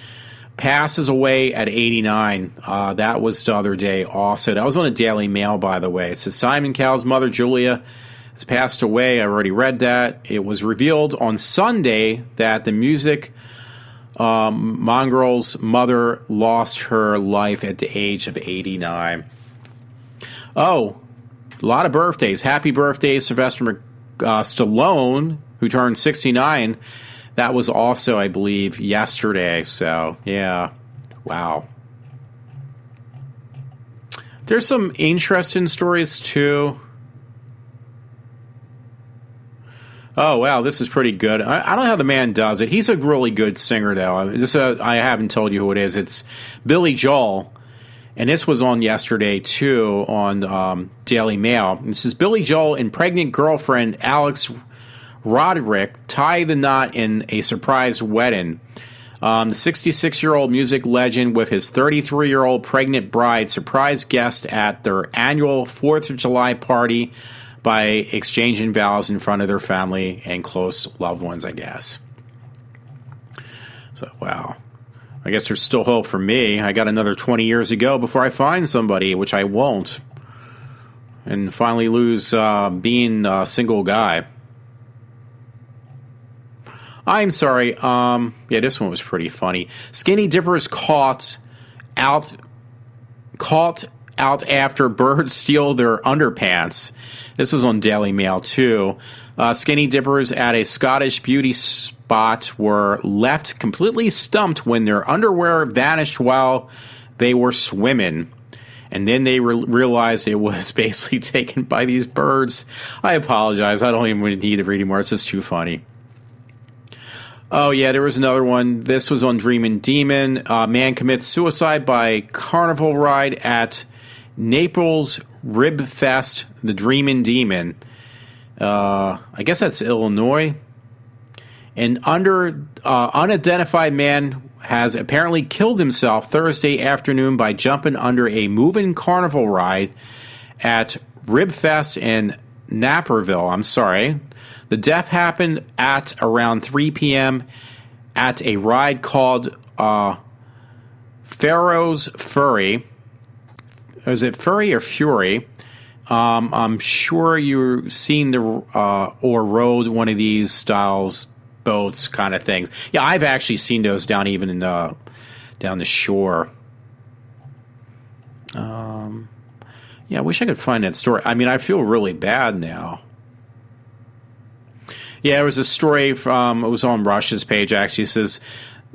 passes away at 89. That was the other day also. That was on a Daily Mail, by the way. It says Simon Cowell's mother, Julia, has passed away. I already read that. It was revealed on Sunday that the music mongrel's mother lost her life at the age of 89. Oh, a lot of birthdays. Happy birthday, Sylvester Stallone, who turned 69. That was also, I believe, yesterday. So, yeah. Wow. There's some interesting stories, too. Oh, wow, this is pretty good. I don't know how the man does it. He's a really good singer, though. I haven't told you who it is. It's Billy Joel. And this was on yesterday, too, on Daily Mail. This is Billy Joel and pregnant girlfriend Alex Roderick tie the knot in a surprise wedding. The 66-year-old music legend with his 33-year-old pregnant bride surprised guests at their annual 4th of July party by exchanging vows in front of their family and close loved ones, I guess. So, wow. I guess there's still hope for me. I got another 20 years to go before I find somebody, which I won't, and finally lose being a single guy. I'm sorry. Yeah, this one was pretty funny. Skinny dippers caught out after birds steal their underpants. This was on Daily Mail, too. Skinny dippers at a Scottish beauty spot were left completely stumped when their underwear vanished while they were swimming. And then they realized it was basically taken by these birds. I apologize. I don't even need to read anymore. It's just too funny. Oh, yeah, there was another one. This was on Dreamin' Demon. Man commits suicide by carnival ride at Naples Rib Fest, the Dreamin' Demon. I guess that's Illinois. An unidentified man has apparently killed himself Thursday afternoon by jumping under a moving carnival ride at Rib Fest in Naperville. I'm sorry. The death happened at around 3 p.m. at a ride called Pharaoh's Fury. Is it Fury or Fury? I'm sure you've seen or rode one of these styles boats kind of things. Yeah, I've actually seen those down even in down the shore. Yeah, I wish I could find that story. I mean, I feel really bad now. Yeah, there was a story from, it was on Russia's page, actually. It says,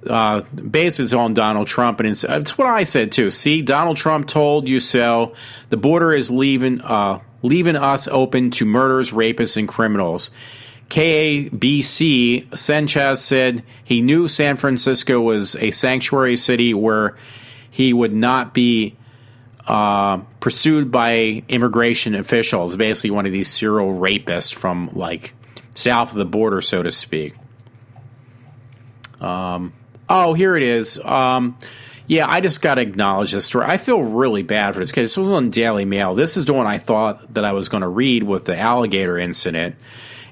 basically it's on Donald Trump, and it's what I said, too. See, Donald Trump told you so. The border is leaving us open to murderers, rapists, and criminals. KABC, Sanchez said he knew San Francisco was a sanctuary city where he would not be pursued by immigration officials, basically one of these serial rapists from, like, south of the border, so to speak. Oh, here it is. Yeah, I just got to acknowledge this story. I feel really bad for this kid. This was on Daily Mail. This is the one I thought that I was going to read with the alligator incident.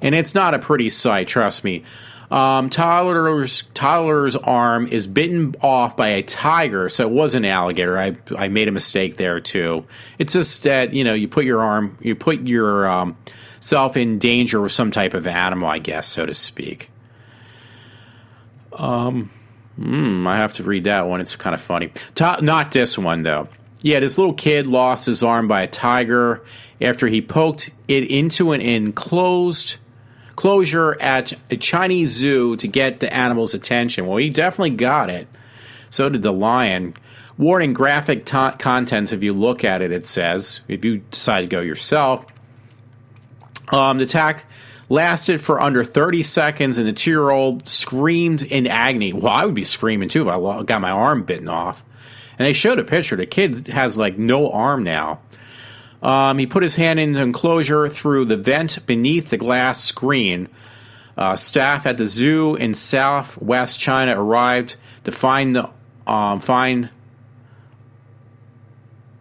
And it's not a pretty sight, trust me. Tyler's arm is bitten off by a tiger, so it was an alligator. I made a mistake there, too. It's just that, you put your self in danger with some type of animal, I guess, so to speak. I have to read that one. It's kind of funny. Not this one, though. Yeah, this little kid lost his arm by a tiger after he poked it into an enclosure at a Chinese zoo to get the animal's attention. Well, he definitely got it. So did the lion. Warning, graphic contents if you look at it, it says, if you decide to go yourself. The attack lasted for under 30 seconds, and the 2-year-old screamed in agony. Well, I would be screaming, too, if I got my arm bitten off. And they showed a picture. The kid has, no arm now. He put his hand in the enclosure through the vent beneath the glass screen. Staff at the zoo in southwest China arrived to find the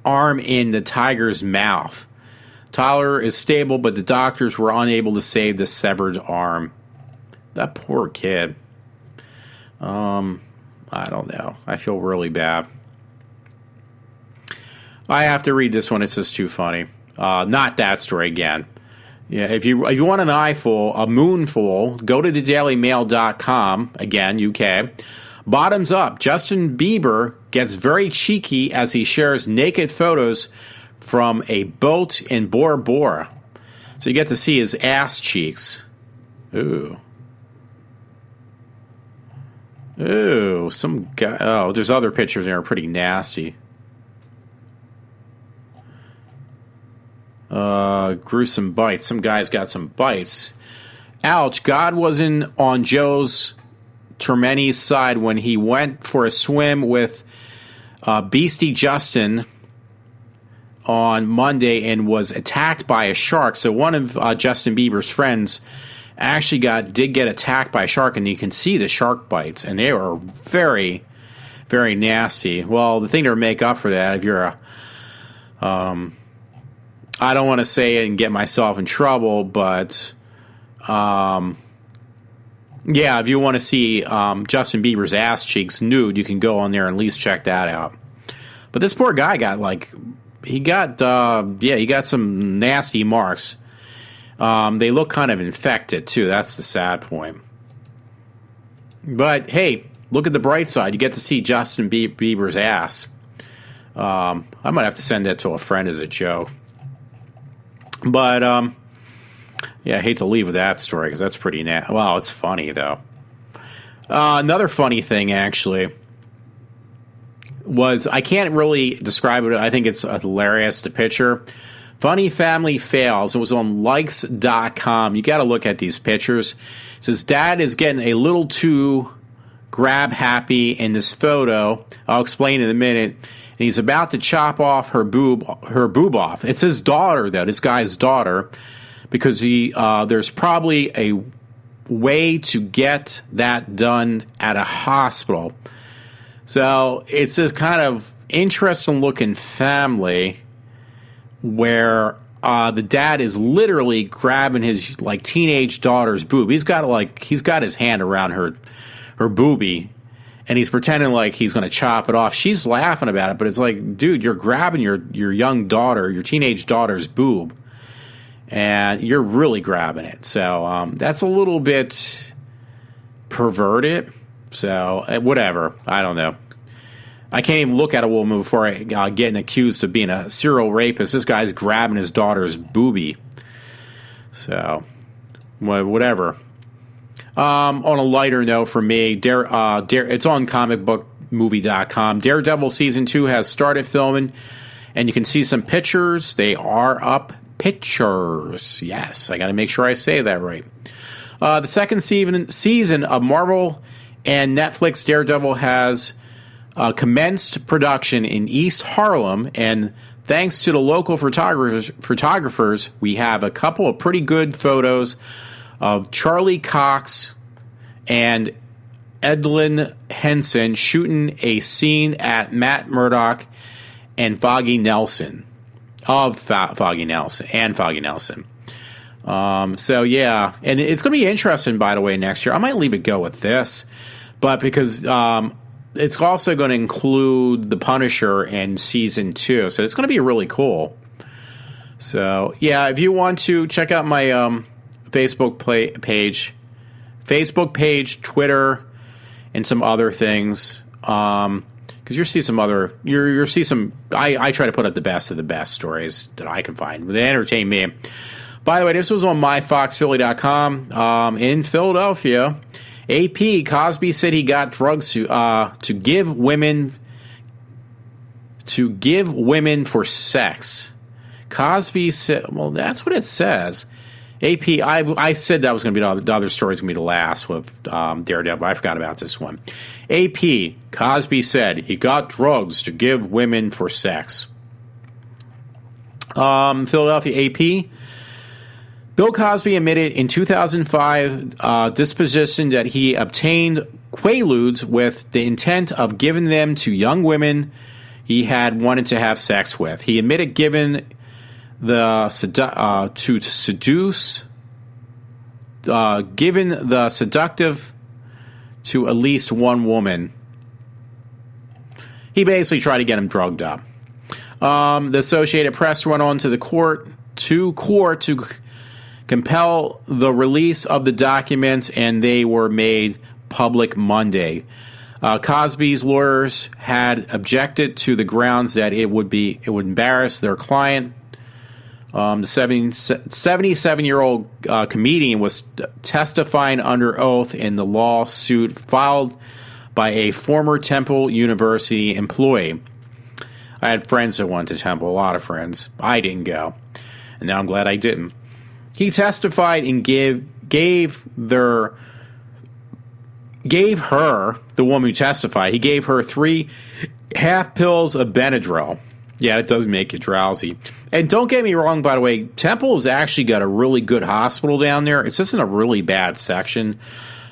arm in the tiger's mouth. Tyler is stable, but the doctors were unable to save the severed arm. That poor kid. I don't know. I feel really bad. I have to read this one. It's just too funny. Not that story again. Yeah, if you want an eyeful, a moonful, go to thedailymail.com, again, UK. Bottoms up, Justin Bieber gets very cheeky as he shares naked photos from a boat in Bora Bora. So you get to see his ass cheeks. Ooh. Ooh, some guy. Oh, there's other pictures that are pretty nasty. Gruesome bites. Some guy's got some bites. Ouch, God wasn't on Joe's Termini's side when he went for a swim with Beastie Justin on Monday and was attacked by a shark. So one of Justin Bieber's friends actually did get attacked by a shark, and you can see the shark bites, and they were very, very nasty. Well, the thing to make up for that, if you're I don't want to say it and get myself in trouble, but yeah, if you want to see Justin Bieber's ass cheeks nude, you can go on there and at least check that out. But this poor guy got he got some nasty marks. They look kind of infected too. That's the sad point. But hey, look at the bright side. You get to see Justin Bieber's ass. I might have to send that to a friend as a joke. But yeah, I hate to leave with that story because that's pretty well, it's funny though. Another funny thing actually was, I can't really describe it. I think it's hilarious, the picture. Funny family fails. It was on likes.com. You got to look at these pictures. It says dad is getting a little too grab happy in this photo. I'll explain in a minute. And he's about to chop off her boob off. It's his daughter, though, this guy's daughter, because there's probably a way to get that done at a hospital. So it's this kind of interesting looking family where the dad is literally grabbing his teenage daughter's boob. He's got his hand around her boobie, and he's pretending like he's going to chop it off. She's laughing about it, but it's like, dude, you're grabbing your young daughter, your teenage daughter's boob, and you're really grabbing it. So that's a little bit perverted. So whatever. I don't know. I can't even look at a woman before I getting accused of being a serial rapist. This guy's grabbing his daughter's boobie. So whatever. On a lighter note for me, it's on comicbookmovie.com. Daredevil Season 2 has started filming, and you can see some pictures. They are up. Pictures. Yes, I got to make sure I say that right. The second season of Marvel and Netflix Daredevil has commenced production in East Harlem, and thanks to the local photographers, we have a couple of pretty good photos of Charlie Cox and Edlin Henson shooting a scene at Matt Murdock and Foggy Nelson. So yeah, and it's going to be interesting, by the way, next year. I might leave it go with this, but because it's also going to include The Punisher in Season 2, so it's going to be really cool. So yeah, if you want to check out my Facebook page, Twitter, and some other things. Because you'll see some other, you'll see some. I try to put up the best of the best stories that I can find. They entertain me. By the way, this was on myfoxphilly.com. In Philadelphia, AP Cosby said he got drugs to give women for sex. Cosby said, well, that's what it says. AP, I said that was going to be the other story was going to be the last with Daredevil. I forgot about this one. AP, Cosby said he got drugs to give women for sex. Philadelphia AP, Bill Cosby admitted in 2005 disposition that he obtained quaaludes with the intent of giving them to young women he had wanted to have sex with. He admitted giving the seductive to at least one woman. He basically tried to get him drugged up. The Associated Press went on to the court to compel the release of the documents, and they were made public Monday. Cosby's lawyers had objected to the grounds that it would embarrass their client. The 77-year-old comedian was testifying under oath in the lawsuit filed by a former Temple University employee. I had friends that went to Temple, a lot of friends. I didn't go, and now I'm glad I didn't. He testified and gave her, the woman who testified, he gave her 3 half pills of Benadryl. Yeah, it does make you drowsy. And don't get me wrong, by the way, Temple has actually got a really good hospital down there. It's just in a really bad section.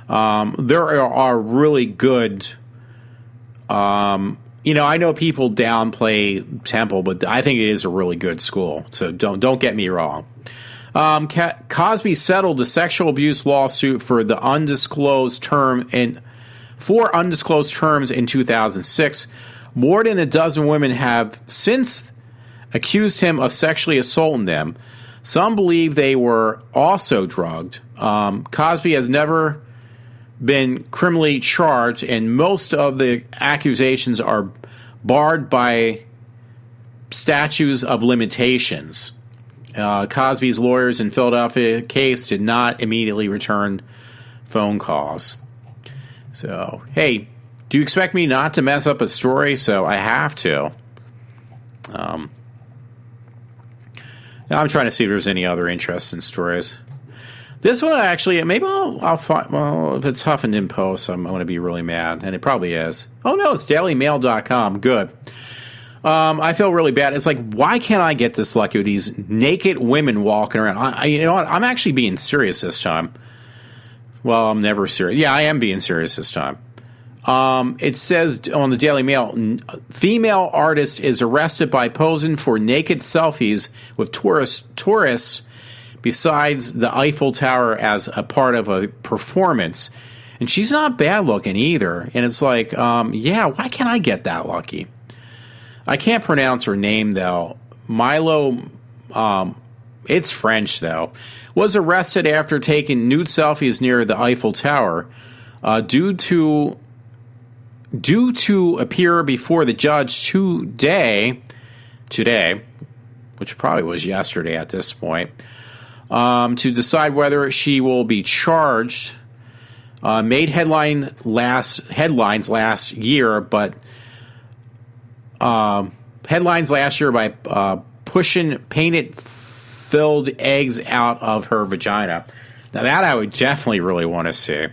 There are really good, I know people downplay Temple, but I think it is a really good school. So don't get me wrong. Cosby settled the sexual abuse lawsuit for undisclosed terms in 2006. More than a dozen women have since accused him of sexually assaulting them. Some believe they were also drugged. Cosby has never been criminally charged, and most of the accusations are barred by statutes of limitations. Cosby's lawyers in Philadelphia case did not immediately return phone calls. So, hey, do you expect me not to mess up a story? So I have to. I'm trying to see if there's any other interesting stories. This one, actually, maybe I'll find. Well, if it's Huffington Post, I'm going to be really mad, and it probably is. Oh no, it's DailyMail.com. Good. I feel really bad. It's like, why can't I get this lucky with these naked women walking around? You know what? I'm actually being serious this time. Well, I'm never serious. Yeah, I am being serious this time. It says on the Daily Mail, female artist is arrested by posing for naked selfies with tourists besides the Eiffel Tower as a part of a performance. And she's not bad looking either. And it's like, why can't I get that lucky? I can't pronounce her name, though. Milo, it's French, though, was arrested after taking nude selfies near the Eiffel Tower due to appear before the judge today, which probably was yesterday at this point, to decide whether she will be charged. Made headlines last year by pushing paint-filled eggs out of her vagina. Now that I would definitely really want to see.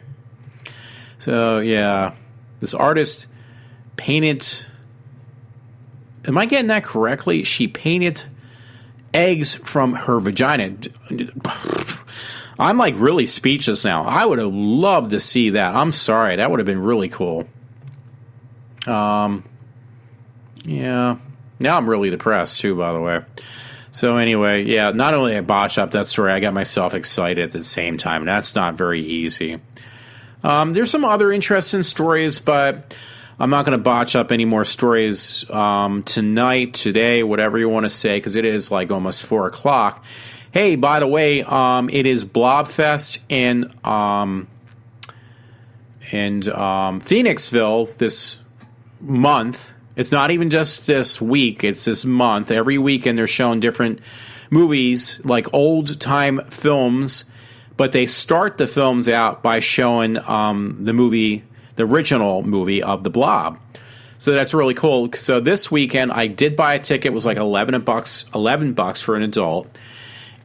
So yeah, this artist painted. Am I getting that correctly? She painted eggs from her vagina. I'm like really speechless now. I would have loved to see that. I'm sorry. That would have been really cool. Yeah. Now I'm really depressed too, by the way. So anyway, yeah, not only I botched up that story, I got myself excited at the same time. That's not very easy. There's some other interesting stories, but I'm not going to botch up any more stories tonight, today, whatever you want to say, because it is like almost 4 o'clock. Hey, by the way, it is Blobfest in Phoenixville this month. It's not even just this week, it's this month. Every weekend they're showing different movies, like old-time films, but they start the films out by showing the original movie of The Blob. So that's really cool. So this weekend I did buy a ticket. It was like $11 for an adult.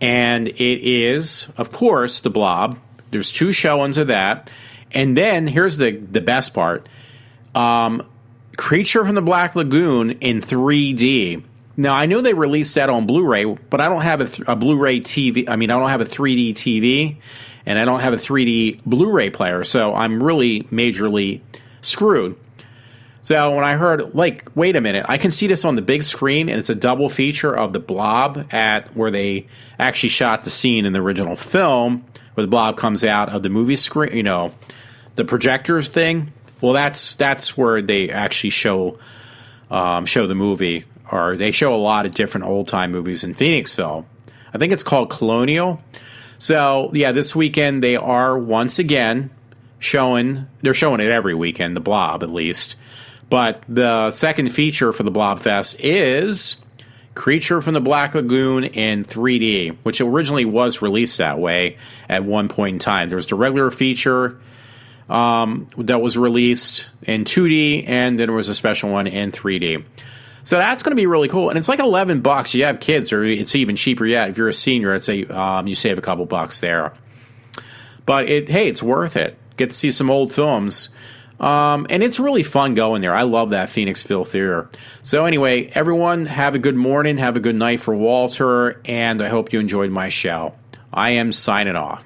And it is, of course, The Blob. There's 2 showings of that. And then here's the best part. Creature from the Black Lagoon in 3D. Now, I know they released that on Blu-ray, but I don't have a Blu-ray TV. I mean, I don't have a 3D TV, and I don't have a 3D Blu-ray player, so I'm really majorly screwed. So when I heard, like, wait a minute, I can see this on the big screen, and it's a double feature of the Blob at where they actually shot the scene in the original film, where the Blob comes out of the movie screen, the projectors thing. Well, that's where they actually show the movie, or they show a lot of different old-time movies in Phoenixville. I think it's called Colonial. So, yeah, this weekend they are once again they're showing it every weekend, the Blob at least. But the second feature for the Blob Fest is Creature from the Black Lagoon in 3D, which originally was released that way at one point in time. There was the regular feature that was released in 2D, and then there was a special one in 3D. So that's going to be really cool. And it's like $11. You have kids, or it's even cheaper yet. If you're a senior, I'd say you save a couple bucks there. But it's worth it. Get to see some old films. And it's really fun going there. I love that Phoenixville Theater. So anyway, everyone, have a good morning, have a good night for Walter, and I hope you enjoyed my show. I am signing off.